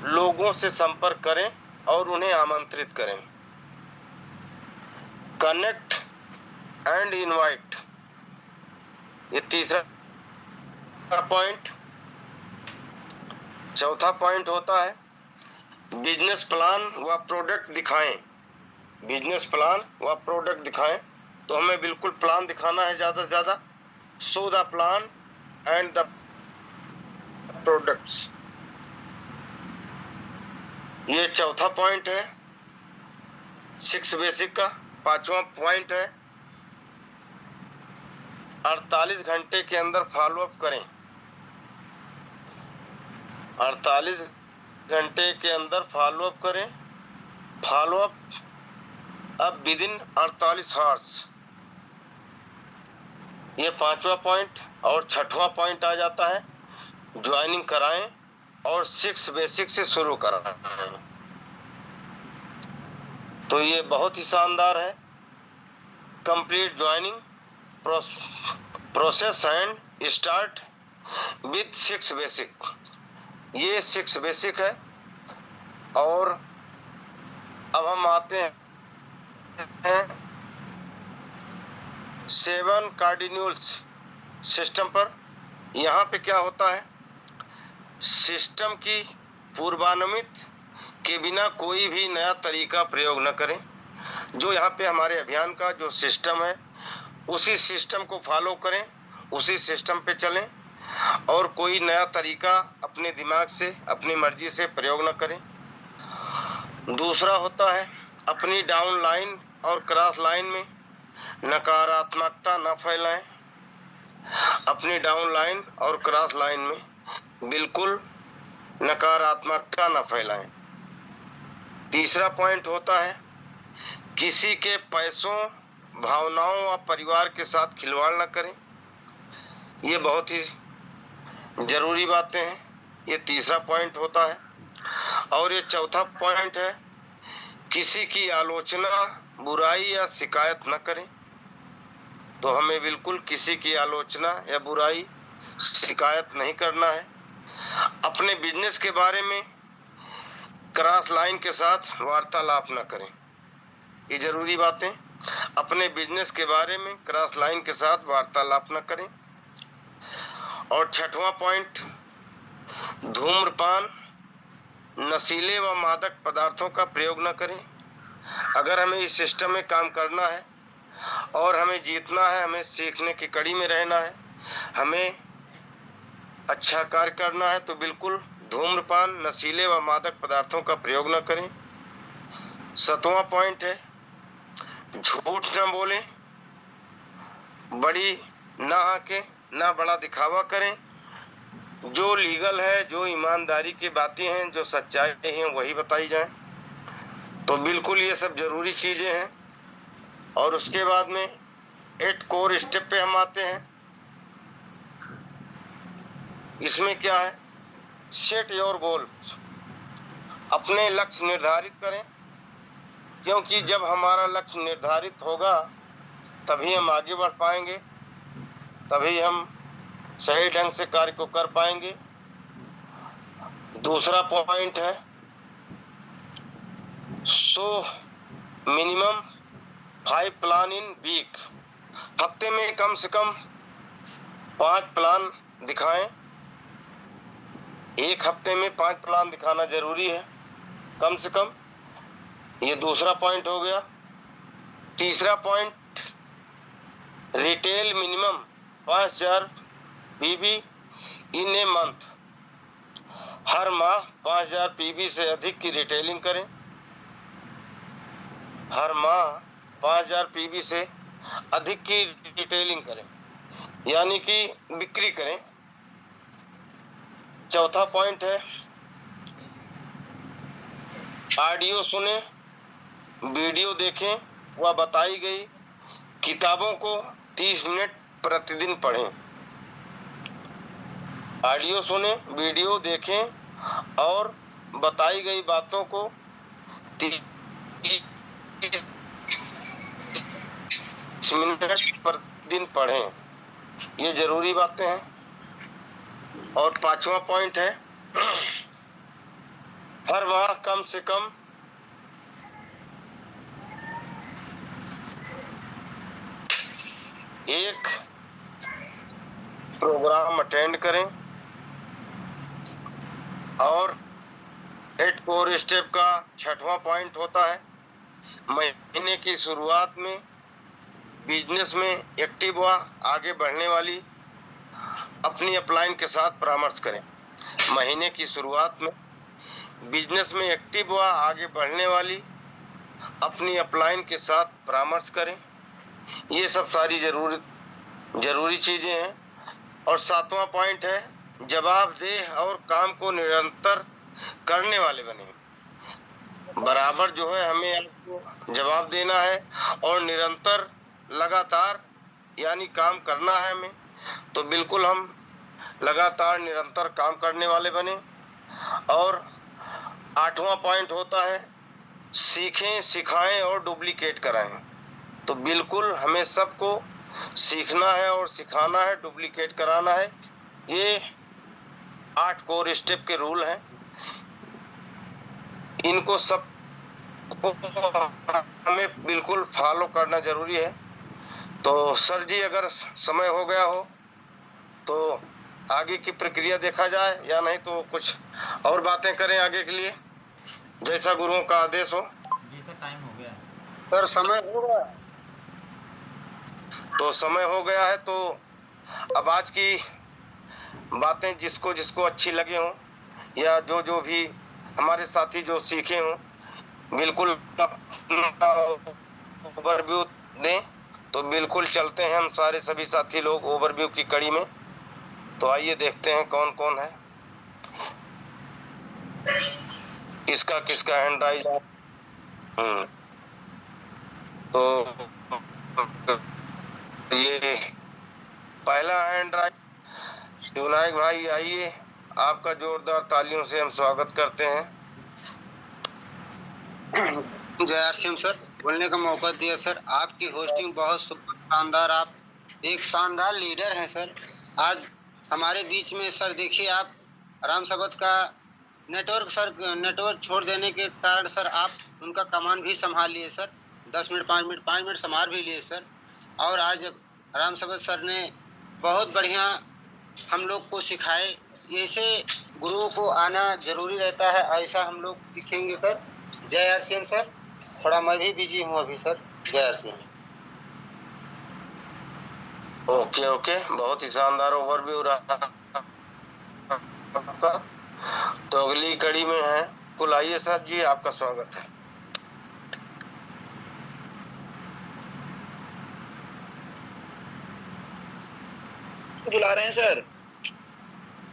लोगों से संपर्क करें और उन्हें आमंत्रित करें। कनेक्ट एंड इनवाइट, ये तीसरा पॉइंट। चौथा पॉइंट होता है बिजनेस प्लान व प्रोडक्ट दिखाएं। बिजनेस प्लान व प्रोडक्ट दिखाएं, तो हमें बिल्कुल प्लान दिखाना है ज्यादा से ज्यादा। Show the plan and the products, ये चौथा पॉइंट है 6 बेसिक का। पांचवा पॉइंट है 48 घंटे के अंदर फॉलोअप करें। 48 घंटे के अंदर फॉलोअप करें। फॉलोअप अब विद इन 48 आवर्स, ये पांचवा पॉइंट। और छठवां पॉइंट आ जाता है ज्वाइनिंग कराएं और 6 बेसिक से शुरू कराएं। तो ये बहुत ही शानदार है। Complete joining process and start with 6 basic, ये 6 बेसिक है। और अब हम आते हैं 7 कार्डिनल्स सिस्टम पर। यहाँ पे क्या होता है, सिस्टम की पूर्वानुमित के बिना कोई भी नया तरीका प्रयोग न करें। जो यहाँ पे हमारे अभियान का जो सिस्टम है उसी सिस्टम को फॉलो करें, उसी सिस्टम पे चलें, और कोई नया तरीका अपने दिमाग से अपनी मर्जी से प्रयोग न करें। दूसरा होता है अपनी डाउन लाइन और क्रॉस लाइन में नकारात्मकता न फैलाएं। अपनी डाउन लाइन और क्रॉस लाइन में बिल्कुल नकारात्मकता न फैलाएं। तीसरा पॉइंट होता है किसी के पैसों, भावनाओं व परिवार के साथ खिलवाड़ न करें। ये बहुत ही जरूरी बातें हैं, ये तीसरा पॉइंट होता है। और ये चौथा पॉइंट है किसी की आलोचना, बुराई या शिकायत न करें। तो हमें बिल्कुल किसी की आलोचना या बुराई, शिकायत नहीं करना है। अपने बिजनेस के बारे में क्रॉस लाइन के साथ वार्तालाप न करें, ये जरूरी बातें। अपने बिजनेस के बारे में क्रॉस लाइन के साथ वार्तालाप न करें। और 6वां पॉइंट, धूम्रपान, नशीले व मादक पदार्थों का प्रयोग न करें। अगर हमें इस सिस्टम में काम करना है और हमें जीतना है, हमें सीखने की कड़ी में रहना है, हमें अच्छा कार्य करना है, तो बिल्कुल धूम्रपान, नशीले व मादक पदार्थों का प्रयोग न करें। 7वां पॉइंट है, झूठ न बोलें, बड़ी न आंकें, न बड़ा दिखावा करें। जो लीगल है, जो ईमानदारी की बातें हैं, जो सच्चाई हैं, वही बताई जाए। तो बिल्कुल ये सब जरूरी चीजें हैं। और उसके बाद में 8 कोर स्टेप पे हम आते हैं। इसमें क्या है, सेट योर गोल्स, अपने लक्ष्य निर्धारित करें, क्योंकि जब हमारा लक्ष्य निर्धारित होगा तभी हम आगे बढ़ पाएंगे, तभी हम सही ढंग से कार्य को कर पाएंगे। दूसरा पॉइंट है, so minimum 5 plan in week, हफ्ते में कम से कम 5 प्लान दिखाएं। एक हफ्ते में 5 प्लान दिखाना जरूरी है कम से कम। ये दूसरा पॉइंट हो गया। तीसरा point, retail minimum 5000 PB in a month, हर माह 5000 पीबी से अधिक की रिटेलिंग करें। हर माह 5000 पीबी से अधिक की रिटेलिंग करें, यानी कि बिक्री करें। चौथा पॉइंट है, ऑडियो सुने, वीडियो देखें व बताई गई किताबों को 30 मिनट प्रतिदिन पढ़ें। ऑडियो सुने, वीडियो देखें और बताई गई बातों को 30 मिनट प्रतिदिन पढ़ें। ये जरूरी बातें हैं। और 5वां पॉइंट है, हर माह कम से कम 1 प्रोग्राम अटेंड करें। और 8 कोर स्टेप का 6वां पॉइंट होता है, महीने की शुरुआत में बिजनेस में एक्टिव व आगे बढ़ने वाली अपनी अपलाइन के साथ परामर्श करें। महीने की शुरुआत में बिजनेस में एक्टिव व आगे बढ़ने वाली अपनी अपलाइन के साथ परामर्श करें। ये सब सारी जरूरी चीजें हैं। और 7वां पॉइंट है, जवाबदेह और काम को निरंतर करने वाले बने। बराबर जो है हमें आपको जवाब देना है और निरंतर लगातार यानी काम करना है हमें। तो बिल्कुल हम लगातार निरंतर काम करने वाले बने। और 8वां पॉइंट होता है, सीखें, सिखाएं और डुप्लीकेट कराएं। तो बिल्कुल हमें सबको सीखना है और सिखाना है, डुप्लीकेट कराना है। ये 8 कोर स्टेप के रूल हैं। इनको सब हमें बिल्कुल फॉलो करना जरूरी है। तो सर जी, अगर समय हो गया हो तो आगे की प्रक्रिया देखा जाए, या नहीं तो कुछ और बातें करें आगे के लिए, जैसा गुरुओं का आदेश हो। जी सर, टाइम हो गया है। सर समय हो गया। तो समय हो गया है, तो अब आज की बातें जिसको जिसको अच्छी लगे हों, या जो जो भी हमारे साथी जो सीखे हों, बिल्कुल ओवरव्यू दें। तो बिल्कुल चलते हैं हम सारे सभी साथी लोग ओवरव्यू की कड़ी में। तो आइए देखते हैं कौन कौन है। किसका किसका हैंड राइज। तो ये पहला हैंड राइज, शिवनायक भाई, आइए, आपका जोरदार तालियों से हम स्वागत करते हैं। जय आरसीएम सर, बोलने का मौका दिया सर। आपकी होस्टिंग बहुत शानदार, आप एक शानदार लीडर हैं सर। आज हमारे बीच में सर देखिए, आप राम सबद का नेटवर्क छोड़ देने के कारण सर आप उनका कमान भी संभाल लिए सर। 10 मिनट 5 मिनट संभाल भी लिए सर। और आज राम सबद सर ने बहुत बढ़िया हम लोग को सिखाए। ऐसे गुरुओं को आना जरूरी रहता है, ऐसा हम लोग सीखेंगे सर। जय RCM सर। थोड़ा मैं भी बिजी हूँ अभी सर। जय RCM। ओके ओके, बहुत ही शानदार ओवरव्यू रहा आपका। तो अगली कड़ी में है कुल। आइए सर जी, आपका स्वागत है। बुला रहे हैं सर।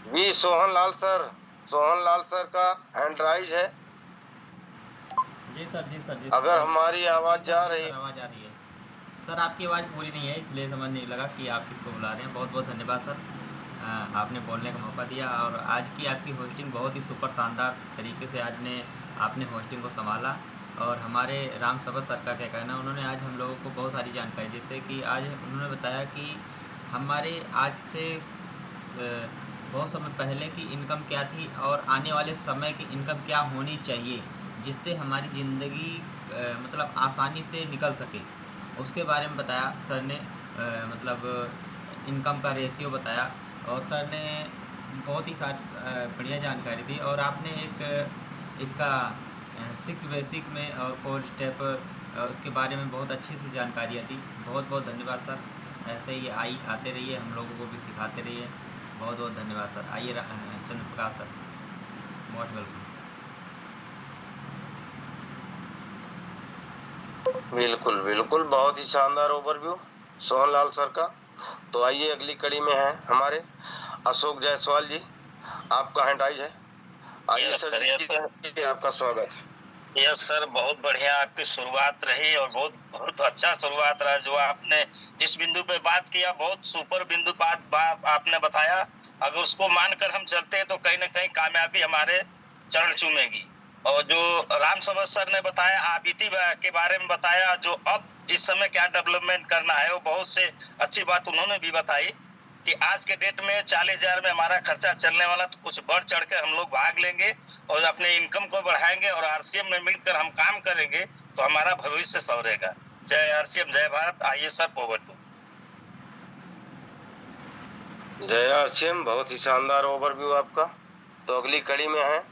जी सोहन लाल सर, सोहन लाल सर का हैंड राइज है। जी सर, जी सर, जी। अगर हमारी आवाज जी जा सर, रही, आवाज़ आ रही है सर। आपकी आवाज़ पूरी नहीं है, इसलिए समझ नहीं लगा कि आप किसको बुला रहे हैं। बहुत बहुत धन्यवाद सर, आपने बोलने का मौका दिया। और आज की आपकी होस्टिंग बहुत ही सुपर शानदार तरीके से आपने होस्टिंग को संभाला। और हमारे राम सबद सर का क्या कहना, उन्होंने आज हम लोगों को बहुत सारी जानकारी, जैसे कि आज उन्होंने बताया कि हमारे आज से बहुत समय पहले की इनकम क्या थी और आने वाले समय की इनकम क्या होनी चाहिए, जिससे हमारी ज़िंदगी मतलब आसानी से निकल सके, उसके बारे में बताया सर ने। मतलब इनकम का रेशियो बताया और सर ने बहुत ही बढ़िया जानकारी दी। और आपने एक इसका 6 बेसिक में और 4 स्टेप उसके बारे में बहुत अच्छी सी जानकारियाँ दी। बहुत बहुत धन्यवाद सर। ऐसे ही आते रहिए, हम लोगों को भी सिखाते रहिए। बहुत बहुत धन्यवाद सर। आइए चंद्र प्रकाश सर, मोस्ट वेलकम। बिल्कुल बिल्कुल, बहुत ही शानदार ओवरव्यू सोहन लाल सर का। तो आइए अगली कड़ी में है हमारे अशोक जायसवाल जी, आपका हैंड राइज है। आइए सर जी, आपका स्वागत है। यस सर, बहुत बढ़िया आपकी शुरुआत रही और बहुत बहुत अच्छा शुरुआत रहा। जो आपने जिस बिंदु पे बात किया, बहुत सुपर बिंदु बात आपने बताया। अगर उसको मानकर हम चलते हैं तो कहीं ना कहीं कामयाबी हमारे चरण चूमेगी। और जो राम सबद सर ने बताया, आबिदी के बारे में बताया, जो अब इस समय क्या डेवलपमेंट करना है, वो बहुत से अच्छी बात उन्होंने भी बताई कि आज के डेट में 40,000 में हमारा खर्चा चलने वाला, तो कुछ बढ़ चढ़ कर हम लोग भाग लेंगे और अपने इनकम को बढ़ाएंगे और RCM में मिलकर हम काम करेंगे तो हमारा भविष्य संवरेगा। जय RCM, जय भारत। आइए सर, ओवर टू। जय RCM, बहुत ही शानदार ओवरव्यू आपका। तो अगली कड़ी में है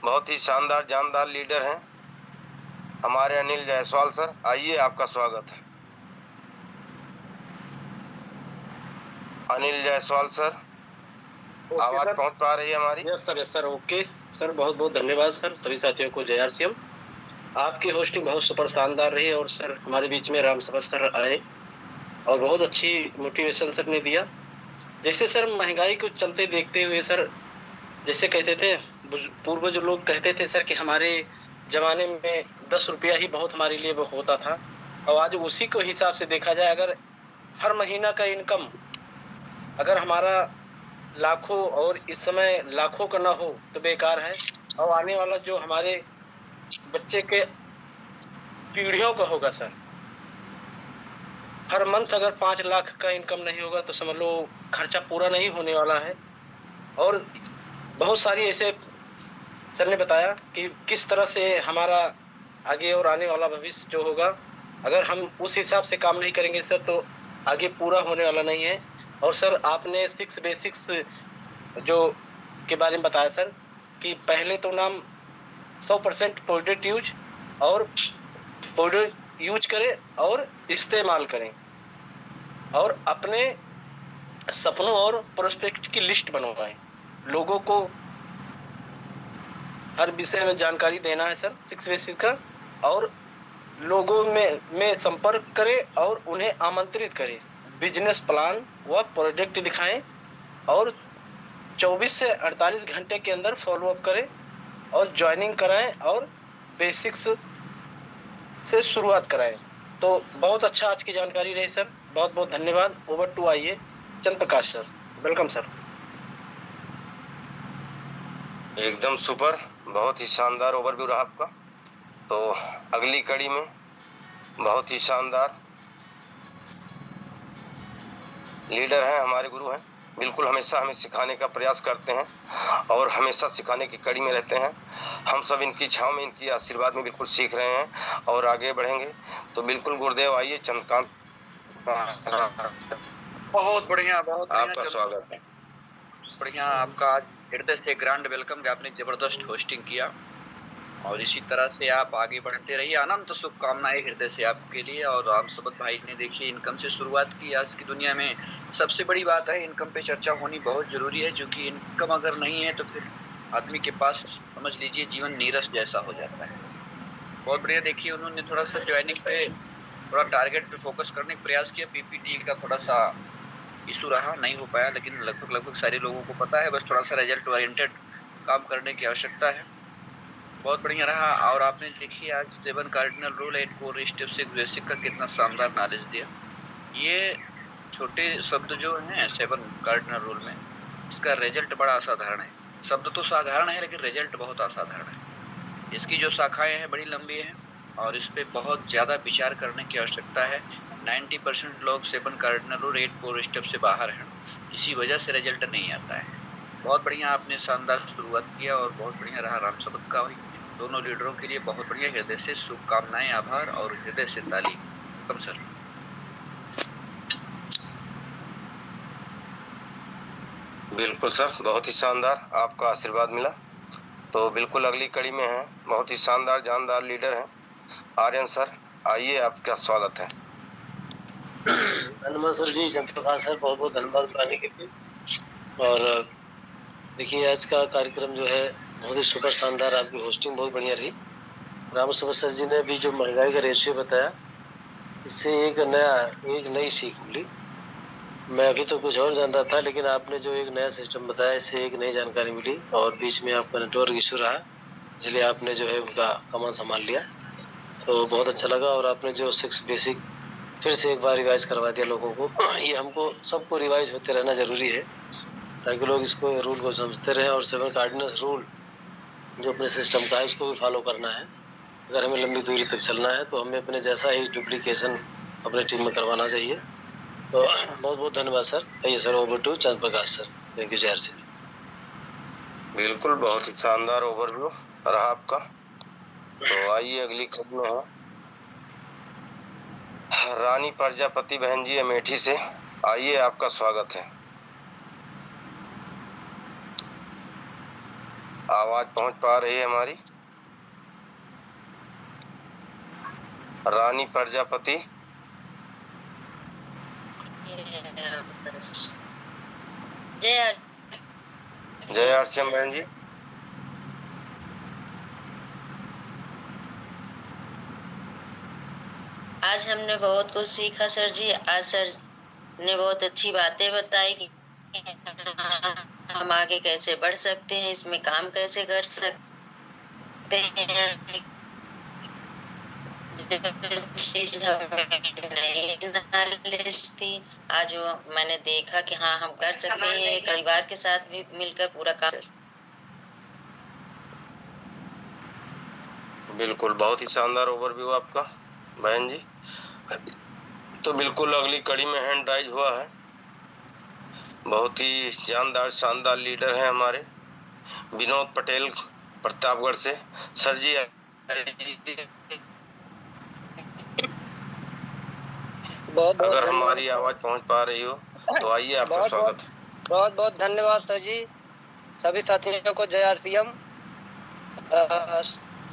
बहुत ही शानदार जानदार लीडर हैं हमारे अनिल जायसवाल सर। आइए, आपका स्वागत है। अनिल जायसवाल सर, आवाज पहुंच पा रही है हमारी? Yes sir, okay sir. बहुत बहुत धन्यवाद सर। सभी साथियों को जय RCM। आपकी होस्टिंग बहुत सुपर शानदार रही और सर हमारे बीच में राम सबद सर आए और बहुत अच्छी मोटिवेशन सर ने दिया। जैसे सर महंगाई को चलते देखते हुए सर, जैसे कहते थे पूर्वज लोग कहते थे सर कि हमारे जमाने में 10 रुपया ही बहुत हमारे लिए वो होता था। और आज उसी को हिसाब से देखा जाए, अगर हर महीना का इनकम अगर हमारा लाखों और इस समय लाखों का ना हो तो बेकार है। और आने वाला जो हमारे बच्चे के पीढ़ियों का होगा सर, हर मंथ अगर 5 लाख का इनकम नहीं होगा तो समझ लो खर्चा पूरा नहीं होने वाला है। और बहुत सारी ऐसे सर ने बताया कि किस तरह से हमारा आगे और आने वाला भविष्य जो होगा, अगर हम उस हिसाब से काम नहीं करेंगे सर तो आगे पूरा होने वाला नहीं है। और सर आपने 6 बेसिक्स जो के बारे में बताया सर, कि पहले तो नाम 100% प्रोडक्ट यूज और प्रोडक्ट यूज करें और इस्तेमाल करें और अपने सपनों और प्रोस्पेक्ट की लिस्ट बनवाएं। लोगों को हर विषय में जानकारी देना है सर 6 बेसिक का। और लोगों में संपर्क करें और उन्हें आमंत्रित करें, बिजनेस प्लान व प्रोजेक्ट दिखाएं और 24 से 48 घंटे के अंदर फॉलोअप करें और ज्वाइनिंग कराएं और बेसिक्स से शुरुआत कराएं। तो बहुत अच्छा आज की जानकारी रही सर, बहुत बहुत धन्यवाद। ओवर टू आइए चंद्र प्रकाश सर, वेलकम सर। एकदम सुपर, बहुत ही शानदार ओवरव्यू रहा आपका। तो अगली कड़ी में बहुत ही शानदार लीडर हैं, हमारे गुरु हैं। बिल्कुल हमेशा हमें सिखाने का प्रयास करते हैं और हमेशा सिखाने की कड़ी में रहते हैं। हम सब इनकी छांव में, इनकी आशीर्वाद में बिल्कुल सीख रहे हैं और आगे बढ़ेंगे। तो बिल्कुल गुरुदेव आइए चंद्रकांत, बहुत बढ़िया, बहुत आपका स्वागत है। बढ़िया। आपका आज हृदय से ग्रैंड वेलकम कि आपने जबरदस्त होस्टिंग किया और इसी तरह से आप आगे बढ़ते रहिए। अनंत शुभकामनाएं हृदय से आपके लिए। और राम सबद भाई ने देखिए इनकम से शुरुआत की। आज की दुनिया में सबसे बड़ी बात है इनकम पे चर्चा होनी बहुत जरूरी है, क्योंकि इनकम अगर नहीं है तो फिर आदमी के पास समझ लीजिए जीवन नीरस जैसा हो जाता है। बहुत बढ़िया। देखिए उन्होंने थोड़ा सा ज्वाइनिंग पे थोड़ा टारगेट पे फोकस करने का प्रयास किया। पीपीटी का थोड़ा सा इशू रहा, नहीं हो पाया, लेकिन लगभग सारे लोगों को पता है, बस थोड़ा सा रिजल्ट ओरिएंटेड काम करने की आवश्यकता है। बहुत बढ़िया रहा। और आपने देखिए आज 7 cardinal rule 8 core step 6 basic का कितना शानदार नॉलेज दिया। ये छोटे शब्द जो हैं 7 कार्डिनल रूल में, इसका रिजल्ट बड़ा असाधारण है। शब्द तो साधारण है लेकिन रिजल्ट बहुत असाधारण है। इसकी जो शाखाएं हैं बड़ी लंबी हैं और इस पे बहुत ज्यादा विचार करने की आवश्यकता है। 90% लोग 7 कार्डिनल रूल 8 कोर स्टेप से बाहर हैं, इसी वजह से रिजल्ट नहीं आता है। बहुत बढ़िया आपने शानदार शुरुआत किया और बहुत बढ़िया रहा राम सबद का भी। दोनों लीडरों के लिए बहुत बढ़िया हृदय से शुभकामनाएं, आभार और हृदय से ताली। Welcome sir. बिल्कुल सर, बहुत ही शानदार, आपका आशीर्वाद मिला। तो बिल्कुल अगली कड़ी में है, बहुत ही शानदार जानदार लीडर हैं आर्यन सर, आइए आपका स्वागत है। धन्यवाद सर जी, चंद्रप्रकाश सर, बहुत बहुत धन्यवाद बुलाने के लिए। और देखिए आज का कार्यक्रम जो है बहुत ही सुपर शानदार, आपकी होस्टिंग बहुत बढ़िया रही। राम सबद सर जी ने भी जो महंगाई का रेशियो बताया, इससे एक नई सीख मिली। मैं अभी तो कुछ और जानता था, लेकिन आपने जो एक नया सिस्टम बताया, इससे एक नई जानकारी मिली। और बीच में आपका नेटवर्क इशू रहा, इसलिए आपने जो है उनका कमान संभाल लिया, तो बहुत अच्छा लगा। और आपने जो 6 बेसिक फिर से एक बार रिवाइज करवा दिया लोगों को। ये हमको सबको रिवाइज होते रहना जरूरी है, ताकि लोग इसको रूल को समझते रहे। और 7 कार्डिनल रूल जो अपने सिस्टम का है उसको भी फॉलो करना है। अगर हमें लंबी दूरी तक चलना है तो हमें अपने जैसा ही डुप्लीकेशन अपने टीम में करवाना चाहिए। तो बहुत बहुत धन्यवाद सर। आइए sir, over to Chandraprakash sir. Thank you Jayshree. बिल्कुल, बहुत ही शानदार ओवरव्यू रहा आपका। तो आइए अगली कड़ी में है रानी प्रजापति बहन जी अमेठी से, आइए आपका स्वागत है। आवाज पहुंच पा रही है हमारी? रानी प्रजापति, जय अर्चम बहन जी। आज हमने बहुत कुछ सीखा सर जी। आज सर ने बहुत अच्छी बातें बताई कि हम आगे कैसे बढ़ सकते हैं, इसमें काम कैसे कर सकते हैं। चीज थी आज वो मैंने देखा कि हाँ हम कर सकते हैं, परिवार के साथ भी मिलकर पूरा काम। बिल्कुल, बहुत ही शानदार ओवरव्यू आपका बहन जी। तो बिल्कुल अगली कड़ी में हैंड राइज हुआ है, बहुत ही जानदार शानदार लीडर हैं हमारे विनोद पटेल प्रतापगढ़ से। सर जी अगर हमारी आवाज पहुंच पा रही हो तो आइए, आपका स्वागत है। बहुत बहुत धन्यवाद सर जी। सभी साथियों को जय आरसीएम।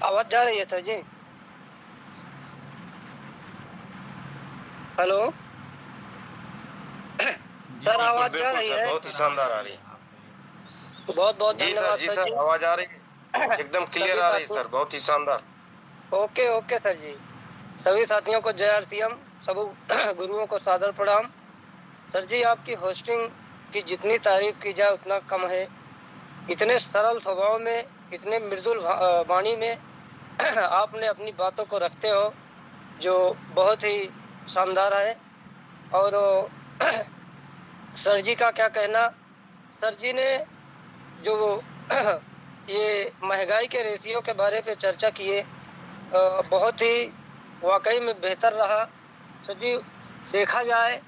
आवाज जा रही है सर जी? हेलो सर, आवाज जा रही है? बहुत ही शानदार आ रही है। बहुत बहुत धन्यवाद जी सर, आवाज आ रही है, एकदम क्लियर आ रही है सर, बहुत ही शानदार। ओके ओके सर जी। सभी साथियों को जय आरसीएम, सब गुरुओं को सादर प्रणाम। सर जी, आपकी होस्टिंग की जितनी तारीफ की जाए उतना कम है। इतने सरल स्वभाव में, इतने मृदुल वाणी में आपने अपनी बातों को रखते हो, जो बहुत ही शानदार है। और सर जी का क्या कहना, सर जी ने जो ये महंगाई के रेशियो के बारे में चर्चा किए, बहुत ही वाकई में बेहतर रहा। सर जी, देखा जाए